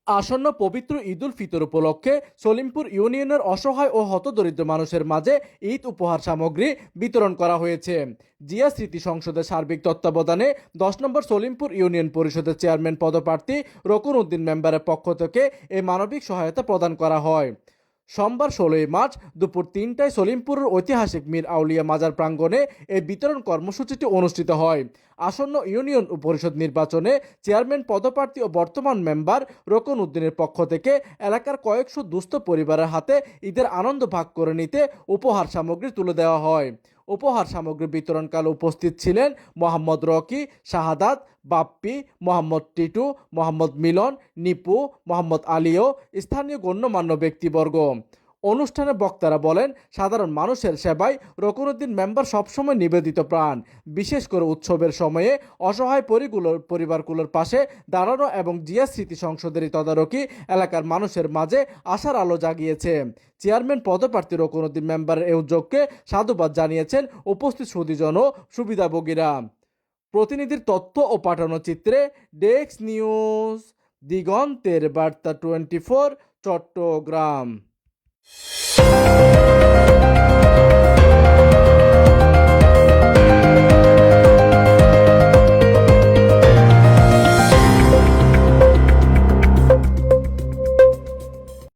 আসন্ন পবিত্র ঈদুল ফিতর উপলক্ষে সলিমপুর ইউনিয়নের অসহায় ও হতদরিদ্র মানুষের মাঝে ঈদ উপহার সামগ্রী বিতরণ করা হয়েছে। জিয়া স্মৃতি সংসদের সার্বিক তত্ত্বাবধানে 10 নম্বর সলিমপুর ইউনিয়ন পরিষদের চেয়ারম্যান পদপ্রার্থী রকুন উদ্দিন মেম্বারের পক্ষ থেকে এই মানবিক সহায়তা প্রদান করা হয়। সোমবার 16 মার্চ দুপুর 3টায় সলিমপুরের ঐতিহাসিক মীর আউলিয়া মাজার প্রাঙ্গণে এই বিতরণ কর্মসূচিটি অনুষ্ঠিত হয়। আসন্ন ইউনিয়ন পরিষদ নির্বাচনে চেয়ারম্যান পদপ্রার্থী ও বর্তমান মেম্বার রকুন উদ্দিনের পক্ষ থেকে এলাকার কয়েকশো দুস্থ পরিবারের হাতে ঈদের আনন্দ ভাগ করে নিতে উপহার সামগ্রী তুলে দেওয়া হয়। উপহার সামগ্রী বিতরণকালে উপস্থিত ছিলেন মোহাম্মদ রকি, শাহাদাত, বাপ্পি, মোহাম্মদ টিটু, মোহাম্মদ মিলন, নিপু, মোহাম্মদ আলীও স্থানীয় গণ্যমান্য ব্যক্তিবর্গ। অনুষ্ঠানে বক্তারা বলেন, সাধারণ মানুষের সেবায় রকুনউদ্দিন মেম্বার সবসময় নিবেদিত প্রাণ। বিশেষ করে উৎসবের সময়ে অসহায় পরিবারগুলোর পাশে দাঁড়ানো এবং জিয়া স্মৃতি সংসদের তদারকি এলাকার মানুষের মাঝে আশার আলো জাগিয়েছে। চেয়ারম্যান পদপ্রার্থী রকুনউদ্দিন মেম্বারের এই উদ্যোগকে সাধুবাদ জানিয়েছেন উপস্থিত সুধীজন ও সুবিধাভোগীরা। প্রতিনিধির তথ্য ও পাঠানো চিত্রে ডেস্ক নিউজ, দিগন্তের বার্তা 24, চট্টগ্রাম।